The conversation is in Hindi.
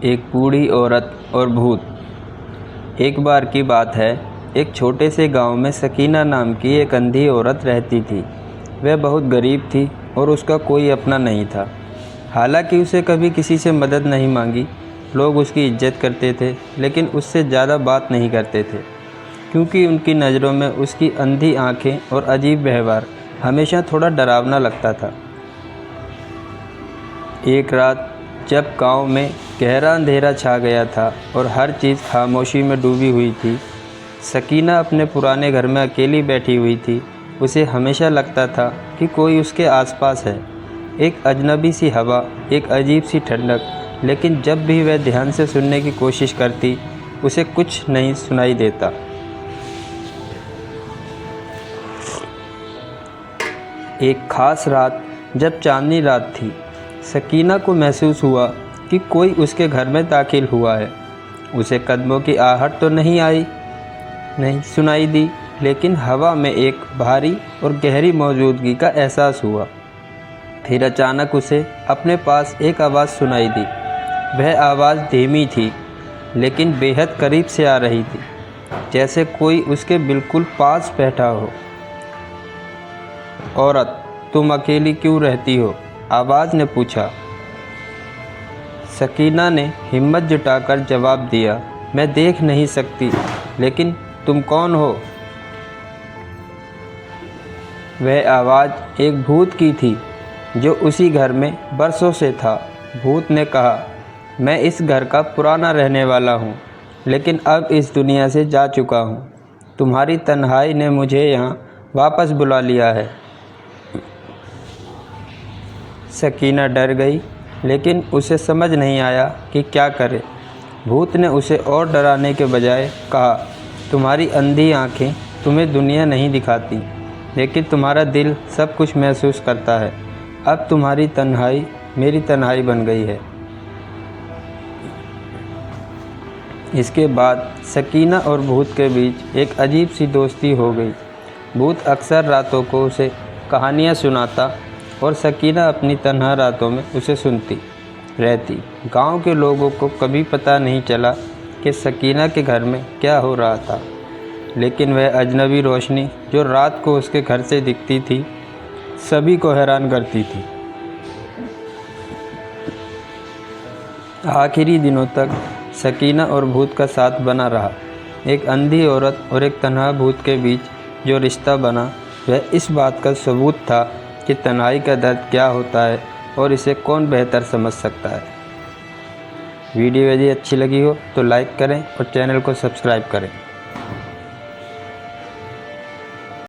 एक बूढ़ी औरत और भूत। एक बार की बात है, एक छोटे से गांव में सकीना नाम की एक अंधी औरत रहती थी। वह बहुत गरीब थी और उसका कोई अपना नहीं था। हालांकि उसे कभी किसी से मदद नहीं मांगी। लोग उसकी इज्जत करते थे, लेकिन उससे ज़्यादा बात नहीं करते थे, क्योंकि उनकी नज़रों में उसकी अंधी आंखें और अजीब व्यवहार हमेशा थोड़ा डरावना लगता था। एक रात जब गांव में गहरा अंधेरा छा गया था और हर चीज़ खामोशी में डूबी हुई थी, सकीना अपने पुराने घर में अकेली बैठी हुई थी। उसे हमेशा लगता था कि कोई उसके आसपास है, एक अजनबी सी हवा, एक अजीब सी ठंडक। लेकिन जब भी वह ध्यान से सुनने की कोशिश करती, उसे कुछ नहीं सुनाई देता। एक ख़ास रात जब चांदनी रात थी, सकीना को महसूस हुआ कि कोई उसके घर में दाखिल हुआ है। उसे कदमों की आहट तो नहीं सुनाई दी, लेकिन हवा में एक भारी और गहरी मौजूदगी का एहसास हुआ। फिर अचानक उसे अपने पास एक आवाज़ सुनाई दी। वह आवाज़ धीमी थी, लेकिन बेहद करीब से आ रही थी, जैसे कोई उसके बिल्कुल पास बैठा हो। औरत, तुम अकेली क्यों रहती हो? आवाज़ ने पूछा। सकीना ने हिम्मत जुटाकर जवाब दिया, मैं देख नहीं सकती, लेकिन तुम कौन हो? वह आवाज़ एक भूत की थी, जो उसी घर में बरसों से था। भूत ने कहा, मैं इस घर का पुराना रहने वाला हूँ, लेकिन अब इस दुनिया से जा चुका हूँ। तुम्हारी तन्हाई ने मुझे यहाँ वापस बुला लिया है। सकीना डर गई, लेकिन उसे समझ नहीं आया कि क्या करे। भूत ने उसे और डराने के बजाय कहा, तुम्हारी अंधी आँखें तुम्हें दुनिया नहीं दिखाती, लेकिन तुम्हारा दिल सब कुछ महसूस करता है। अब तुम्हारी तन्हाई मेरी तन्हाई बन गई है। इसके बाद सकीना और भूत के बीच एक अजीब सी दोस्ती हो गई। भूत अक्सर रातों को उसे कहानियाँ सुनाता और सकीना अपनी तन्हा रातों में उसे सुनती रहती। गांव के लोगों को कभी पता नहीं चला कि सकीना के घर में क्या हो रहा था, लेकिन वह अजनबी रोशनी जो रात को उसके घर से दिखती थी, सभी को हैरान करती थी। आखिरी दिनों तक सकीना और भूत का साथ बना रहा। एक अंधी औरत और एक तन्हा भूत के बीच जो रिश्ता बना, वह इस बात का सबूत था कि तन्हाई का दर्द क्या होता है और इसे कौन बेहतर समझ सकता है। वीडियो यदि अच्छी लगी हो तो लाइक करें और चैनल को सब्सक्राइब करें।